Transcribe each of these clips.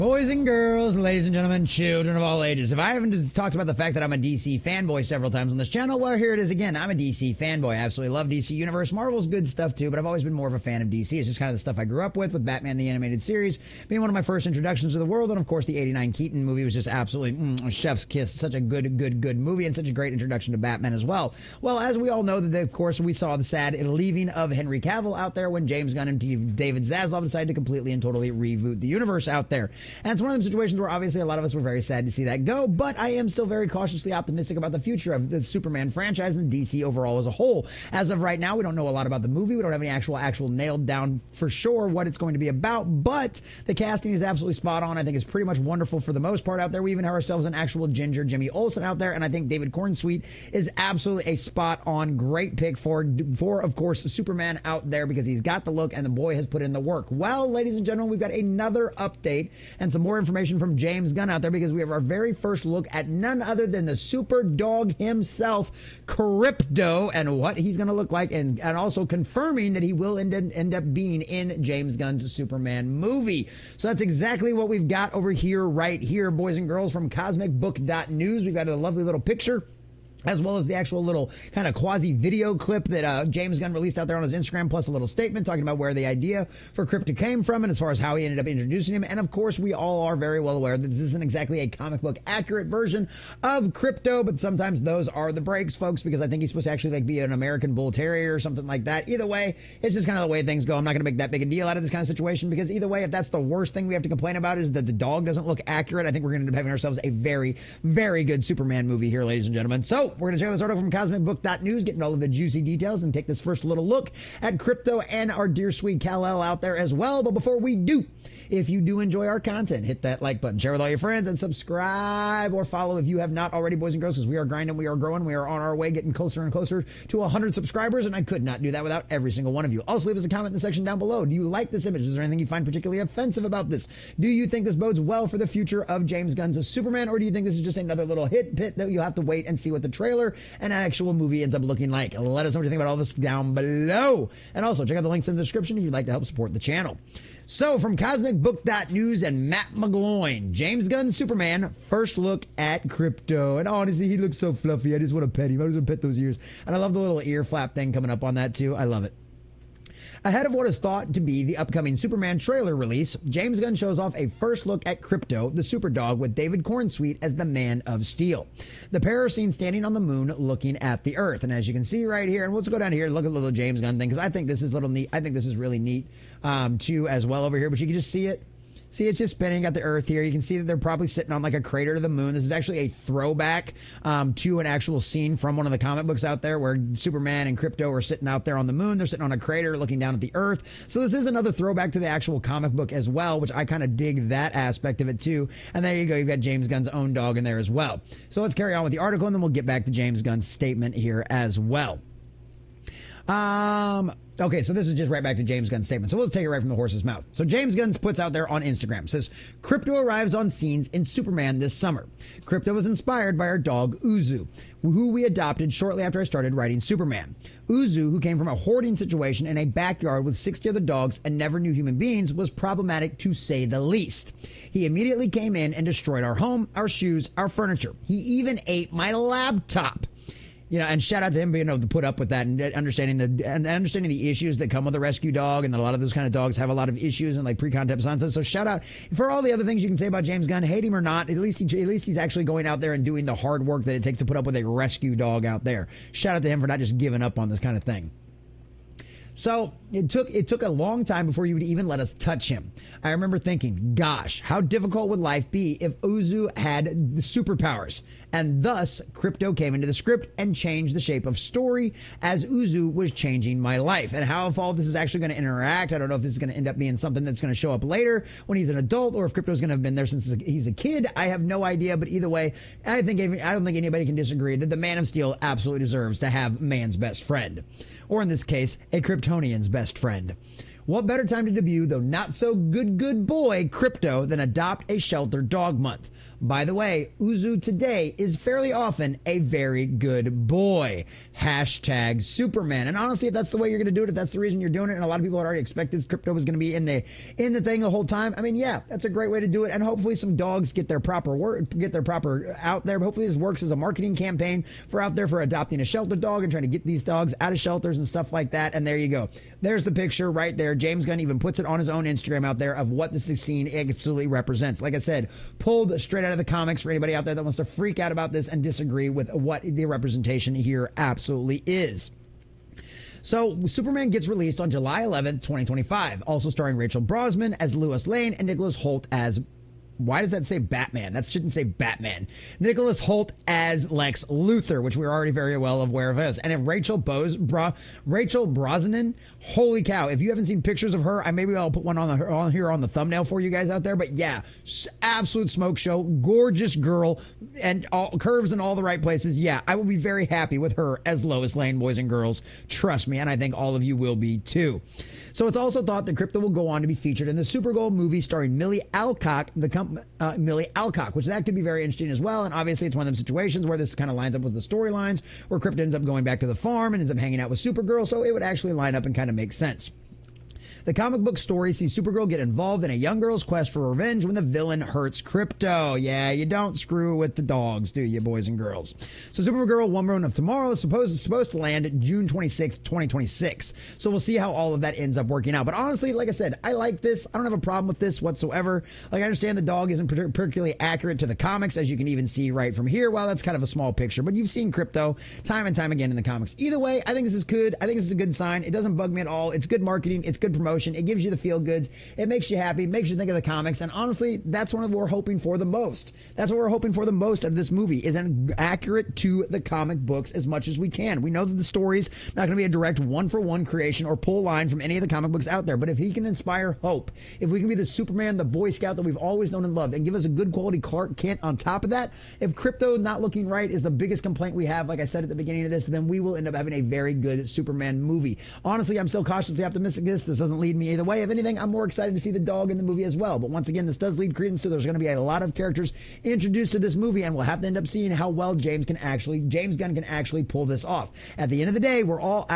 Boys and girls, ladies and gentlemen, children of all ages. If I haven't just talked about the fact that I'm a DC fanboy several times on this channel, well, here it is again. I'm a DC fanboy. I absolutely love DC Universe. Marvel's good stuff too, but I've always been more of a fan of DC. It's just kind of the stuff I grew up with Batman the Animated Series being one of my first introductions to the world. And of course, the 89 Keaton movie was just absolutely chef's kiss. Such a good movie and such a great introduction to Batman as well. Well, as we all know, that of course, we saw the sad leaving of Henry Cavill out there when James Gunn and David Zaslav decided to completely and totally reboot the universe out there. And it's one of them situations where obviously a lot of us were very sad to see that go, but I am still very cautiously optimistic about the future of the Superman franchise and DC overall as a whole. As of right now, we don't know a lot about the movie. We don't have any actual nailed down for sure what it's going to be about, but the casting is absolutely spot on. I think it's pretty much wonderful for the most part out there. We even have ourselves an actual ginger Jimmy Olsen out there, and I think David Cornsweet is absolutely a spot on great pick for of course Superman out there, because he's got the look and the boy has put in the work. Well, ladies and gentlemen, we've got another update and some more information from James Gunn out there, because we have our very first look at none other than the super dog himself, Krypto, and what he's going to look like, and also confirming that he will end up being in James Gunn's Superman movie. So that's exactly what we've got over here, right here, boys and girls, from cosmicbook.news. We've got a lovely little picture, as well as the actual little kind of quasi video clip that James Gunn released out there on his Instagram, plus a little statement talking about where the idea for Krypto came from and as far as how he ended up introducing him. And of course, we all are very well aware that this isn't exactly a comic book accurate version of Krypto, but sometimes those are the breaks, folks, because I think he's supposed to actually be an American Bull Terrier or something like that. Either way, it's just kind of the way things go. I'm not going to make that big a deal out of this kind of situation, because either way, if that's the worst thing we have to complain about is that the dog doesn't look accurate, I think we're going to end up having ourselves a very, very good Superman movie here, ladies and gentlemen. So we're going to check this article from cosmicbook.news, getting all of the juicy details, and take this first little look at Krypto and our dear sweet Kal-El out there as well. But before we do, if you do enjoy our content, hit that like button, share with all your friends, and subscribe or follow if you have not already, boys and girls, because we are grinding, we are growing, we are on our way, getting closer and closer to 100 subscribers, and I could not do that without every single one of you. Also, leave us a comment in the section down below. Do you like this image? Is there anything you find particularly offensive about this? Do you think this bodes well for the future of James Gunn's Superman, or do you think this is just another little hit pit that you'll have to wait and see what the trailer and actual movie ends up looking like? Let us know what you think about all this down below. And also, check out the links in the description if you'd like to help support the channel. So, from cosmicbook.news and Matt McGloin, James Gunn's Superman, first look at Krypto. And honestly, he looks so fluffy. I just want to pet him. I just want to pet those ears. And I love the little ear flap thing coming up on that too. I love it. Ahead of what is thought to be the upcoming Superman trailer release, James Gunn shows off a first look at Krypto, the super dog, with David Cornsweet as the Man of Steel. The pair are seen standing on the moon looking at the Earth. And as you can see right here, and let's go down here and look at the little James Gunn thing, because I think this is a little neat. I think this is really neat too as well over here, but you can just see it. See, it's just spinning at the Earth here. You can see that they're probably sitting on like a crater to the moon. This is actually a throwback to an actual scene from one of the comic books out there where Superman and Krypto are sitting out there on the moon. They're sitting on a crater looking down at the Earth. So this is another throwback to the actual comic book as well, which I kind of dig that aspect of it too. And there you go. You've got James Gunn's own dog in there as well. So let's carry on with the article, and then we'll get back to James Gunn's statement here as well. Okay, so this is just right back to James Gunn's statement. So let's take it right from the horse's mouth. So James Gunn puts out there on Instagram, says, Krypto arrives on scenes in Superman this summer. Krypto was inspired by our dog, Uzu, who we adopted shortly after I started writing Superman. Uzu, who came from a hoarding situation in a backyard with 60 other dogs and never knew human beings, was problematic to say the least. He immediately came in and destroyed our home, our shoes, our furniture. He even ate my laptop. You know, and shout out to him being able to put up with that and understanding the issues that come with a rescue dog, and that a lot of those kind of dogs have a lot of issues and like pre-concept nonsense. So shout out for all the other things you can say about James Gunn, hate him or not. At least he's actually going out there and doing the hard work that it takes to put up with a rescue dog out there. Shout out to him for not just giving up on this kind of thing. So it took a long time before you would even let us touch him. I remember thinking, gosh, how difficult would life be if Uzu had the superpowers? And thus, Krypto came into the script and changed the shape of story as Uzu was changing my life. And how if all this is actually going to interact, I don't know if this is going to end up being something that's going to show up later when he's an adult, or if Krypto's going to have been there since he's a kid. I have no idea, but either way, I don't think anybody can disagree that the Man of Steel absolutely deserves to have man's best friend. Or in this case, a Kryptonian's best friend. What better time to debut the not so good boy Krypto than adopt a shelter dog month? By the way, Uzu today is fairly often a very good boy. Hashtag Superman. And honestly, if that's the way you're going to do it, if that's the reason you're doing it, and a lot of people had already expected Krypto was going to be in the thing the whole time, I mean, yeah, that's a great way to do it. And hopefully some dogs get their proper out there. But hopefully this works as a marketing campaign for out there for adopting a shelter dog and trying to get these dogs out of shelters and stuff like that. And there you go. There's the picture right there. James Gunn even puts it on his own Instagram out there of what this scene absolutely represents. Like I said, pulled straight out of the comics for anybody out there that wants to freak out about this and disagree with what the representation here absolutely is. So, Superman gets released on July 11th, 2025, also starring Rachel Brosnahan as Lois Lane and Nicholas Hoult as... Why does that say Batman? That shouldn't say Batman. Nicholas Hoult as Lex Luthor, which we're already very well aware of as. And if Rachel Brosnahan, holy cow. If you haven't seen pictures of her, I'll put one on here on the thumbnail for you guys out there. But yeah, absolute smoke show. Gorgeous girl and all curves in all the right places. Yeah, I will be very happy with her as Lois Lane, boys and girls. Trust me. And I think all of you will be too. So it's also thought that Krypto will go on to be featured in the Supergirl movie starring Millie Alcock, which that could be very interesting as well. And obviously it's one of them situations where this kind of lines up with the storylines where Krypto ends up going back to the farm and ends up hanging out with Supergirl. So it would actually line up and kind of make sense. The comic book story sees Supergirl get involved in a young girl's quest for revenge when the villain hurts Krypto. Yeah, you don't screw with the dogs, do you, boys and girls? So Supergirl Woman of Tomorrow is supposed to land June 26th, 2026. So we'll see how all of that ends up working out. But honestly, like I said, I like this. I don't have a problem with this whatsoever. Like, I understand the dog isn't particularly accurate to the comics, as you can even see right from here. Well, that's kind of a small picture, but you've seen Krypto time and time again in the comics. Either way, I think this is good. I think this is a good sign. It doesn't bug me at all. It's good marketing. It's good promotion. It gives you the feel goods. It makes you happy, makes you think of the comics. And honestly, that's one of what we're hoping for the most. That's what we're hoping for the most of this movie, is an accurate to the comic books as much as we can. We know that the story's not going to be a direct one-for-one creation or pull line from any of the comic books out there. But if he can inspire hope, if we can be the Superman, the Boy Scout that we've always known and loved, and give us a good quality Clark Kent on top of that, if Krypto not looking right is the biggest complaint we have, like I said at the beginning of this, then we will end up having a very good Superman movie. Honestly, I'm still cautiously optimistic this doesn't lead me either way. If anything, I'm more excited to see the dog in the movie as well. But once again, this does lead credence to there's going to be a lot of characters introduced to this movie, and we'll have to end up seeing how well James Gunn can actually pull this off. At the end of the day, we're all,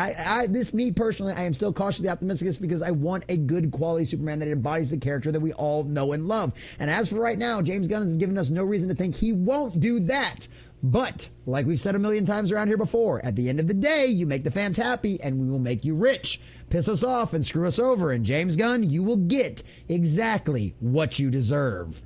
me personally, I am still cautiously optimistic because I want a good quality Superman that embodies the character that we all know and love. And as for right now, James Gunn has given us no reason to think he won't do that. But, like we've said a million times around here before, at the end of the day, you make the fans happy and we will make you rich. Piss us off and screw us over, and James Gunn, you will get exactly what you deserve.